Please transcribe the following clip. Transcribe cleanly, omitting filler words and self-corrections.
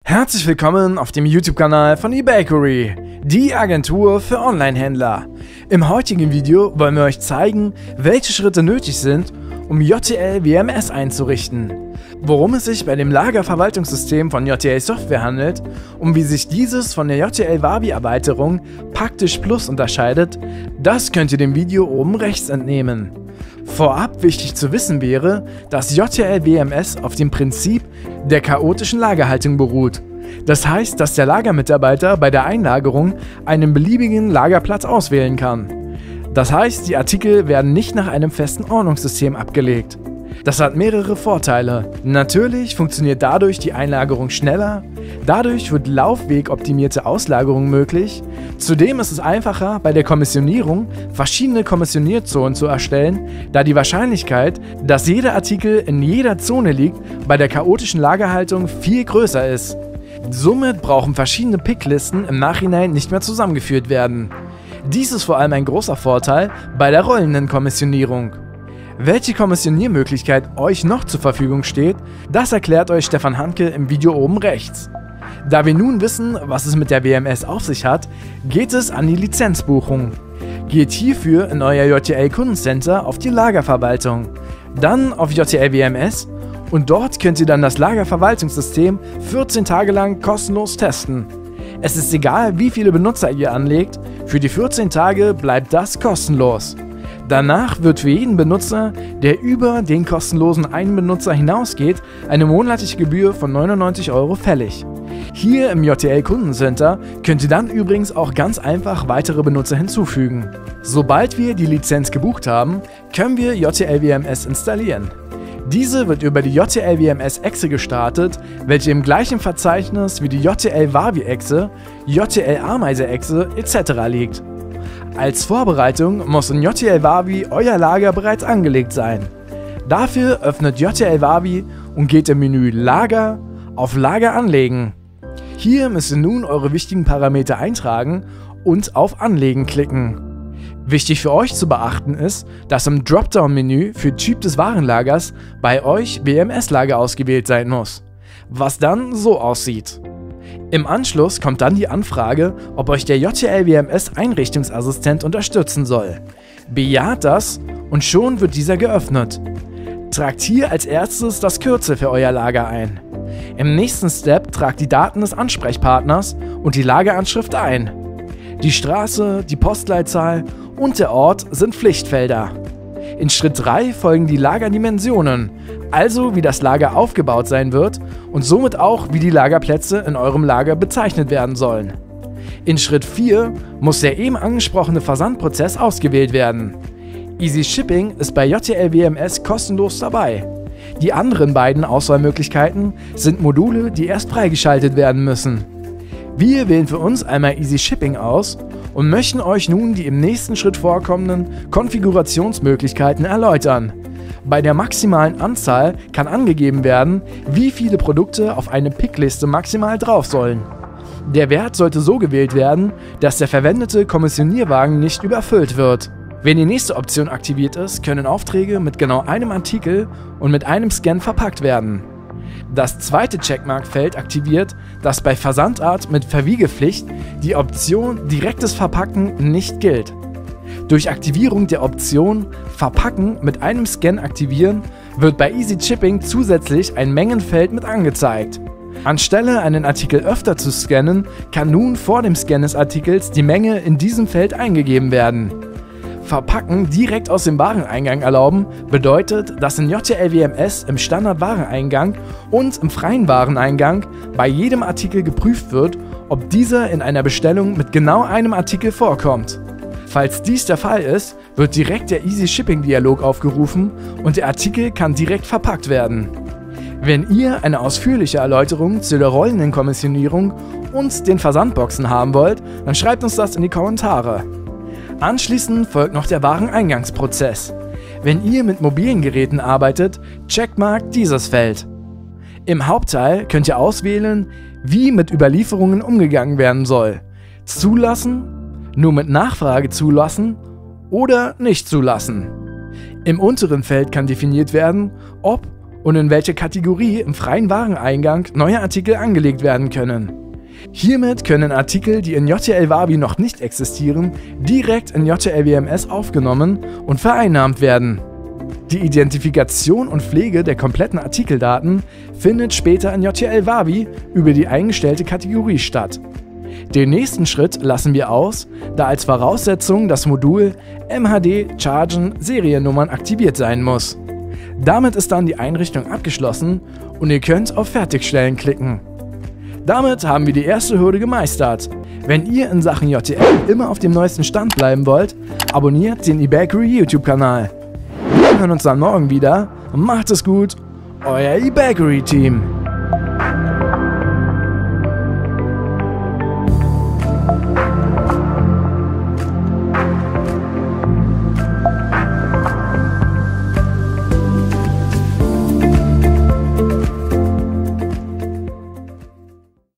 Herzlich willkommen auf dem YouTube-Kanal von eBakery, die Agentur für Online-Händler. Im heutigen Video wollen wir euch zeigen, welche Schritte nötig sind, um JTL WMS einzurichten, worum es sich bei dem Lagerverwaltungssystem von JTL Software handelt und wie sich dieses von der JTL Wavi-Erweiterung Praktisch Plus unterscheidet, das könnt ihr dem Video oben rechts entnehmen. Vorab wichtig zu wissen wäre, dass JTL WMS auf dem Prinzip der chaotischen Lagerhaltung beruht. Das heißt, dass der Lagermitarbeiter bei der Einlagerung einen beliebigen Lagerplatz auswählen kann. Das heißt, die Artikel werden nicht nach einem festen Ordnungssystem abgelegt. Das hat mehrere Vorteile. Natürlich funktioniert dadurch die Einlagerung schneller, dadurch wird laufwegoptimierte Auslagerung möglich. Zudem ist es einfacher, bei der Kommissionierung verschiedene Kommissionierzonen zu erstellen, da die Wahrscheinlichkeit, dass jeder Artikel in jeder Zone liegt, bei der chaotischen Lagerhaltung viel größer ist. Somit brauchen verschiedene Picklisten im Nachhinein nicht mehr zusammengeführt werden. Dies ist vor allem ein großer Vorteil bei der rollenden Kommissionierung. Welche Kommissioniermöglichkeit euch noch zur Verfügung steht, das erklärt euch Stefan Hanke im Video oben rechts. Da wir nun wissen, was es mit der WMS auf sich hat, geht es an die Lizenzbuchung. Geht hierfür in euer JTL Kundencenter auf die Lagerverwaltung, dann auf JTL WMS und dort könnt ihr dann das Lagerverwaltungssystem 14 Tage lang kostenlos testen. Es ist egal, wie viele Benutzer ihr anlegt, für die 14 Tage bleibt das kostenlos. Danach wird für jeden Benutzer, der über den kostenlosen einen Benutzer hinausgeht, eine monatliche Gebühr von 99 € fällig. Hier im JTL Kundencenter könnt ihr dann übrigens auch ganz einfach weitere Benutzer hinzufügen. Sobald wir die Lizenz gebucht haben, können wir JTL WMS installieren. Diese wird über die JTL WMS Exe gestartet, welche im gleichen Verzeichnis wie die JTL Wavi Exe, JTL Ameise Exe etc. liegt. Als Vorbereitung muss in JTL Wavi euer Lager bereits angelegt sein. Dafür öffnet JTL Wavi und geht im Menü Lager auf Lager anlegen. Hier müsst ihr nun eure wichtigen Parameter eintragen und auf Anlegen klicken. Wichtig für euch zu beachten ist, dass im Dropdown-Menü für Typ des Warenlagers bei euch WMS-Lager ausgewählt sein muss, was dann so aussieht. Im Anschluss kommt dann die Anfrage, ob euch der JTL WMS Einrichtungsassistent unterstützen soll. Bejaht das und schon wird dieser geöffnet. Tragt hier als erstes das Kürzel für euer Lager ein. Im nächsten Step tragt die Daten des Ansprechpartners und die Lageranschrift ein. Die Straße, die Postleitzahl und der Ort sind Pflichtfelder. In Schritt 3 folgen die Lagerdimensionen, also wie das Lager aufgebaut sein wird und somit auch wie die Lagerplätze in eurem Lager bezeichnet werden sollen. In Schritt 4 muss der eben angesprochene Versandprozess ausgewählt werden. Easy Shipping ist bei JTL WMS kostenlos dabei. Die anderen beiden Auswahlmöglichkeiten sind Module, die erst freigeschaltet werden müssen. Wir wählen für uns einmal Easy Shipping aus und möchten euch nun die im nächsten Schritt vorkommenden Konfigurationsmöglichkeiten erläutern. Bei der maximalen Anzahl kann angegeben werden, wie viele Produkte auf eine Pickliste maximal drauf sollen. Der Wert sollte so gewählt werden, dass der verwendete Kommissionierwagen nicht überfüllt wird. Wenn die nächste Option aktiviert ist, können Aufträge mit genau einem Artikel und mit einem Scan verpackt werden. Das zweite Checkmark-Feld aktiviert, dass bei Versandart mit Verwiegepflicht die Option Direktes Verpacken nicht gilt. Durch Aktivierung der Option Verpacken mit einem Scan aktivieren wird bei Easy Shipping zusätzlich ein Mengenfeld mit angezeigt. Anstelle einen Artikel öfter zu scannen, kann nun vor dem Scan des Artikels die Menge in diesem Feld eingegeben werden. Verpacken direkt aus dem Wareneingang erlauben bedeutet, dass in JTL WMS im Standard-Wareneingang und im freien Wareneingang bei jedem Artikel geprüft wird, ob dieser in einer Bestellung mit genau einem Artikel vorkommt. Falls dies der Fall ist, wird direkt der Easy Shipping Dialog aufgerufen und der Artikel kann direkt verpackt werden. Wenn ihr eine ausführliche Erläuterung zu der rollenden Kommissionierung und den Versandboxen haben wollt, dann schreibt uns das in die Kommentare. Anschließend folgt noch der Wareneingangsprozess. Wenn ihr mit mobilen Geräten arbeitet, checkmarkt dieses Feld. Im Hauptteil könnt ihr auswählen, wie mit Überlieferungen umgegangen werden soll. Zulassen, nur mit Nachfrage zulassen oder nicht zulassen. Im unteren Feld kann definiert werden, ob und in welche Kategorie im freien Wareneingang neue Artikel angelegt werden können. Hiermit können Artikel, die in JTL Wavi noch nicht existieren, direkt in JTL WMS aufgenommen und vereinnahmt werden. Die Identifikation und Pflege der kompletten Artikeldaten findet später in JTL Wavi über die eingestellte Kategorie statt. Den nächsten Schritt lassen wir aus, da als Voraussetzung das Modul MHD Chargen Seriennummern aktiviert sein muss. Damit ist dann die Einrichtung abgeschlossen und ihr könnt auf Fertigstellen klicken. Damit haben wir die erste Hürde gemeistert. Wenn ihr in Sachen JTL immer auf dem neuesten Stand bleiben wollt, abonniert den eBakery YouTube-Kanal. Wir hören uns dann morgen wieder. Macht es gut, euer eBakery-Team.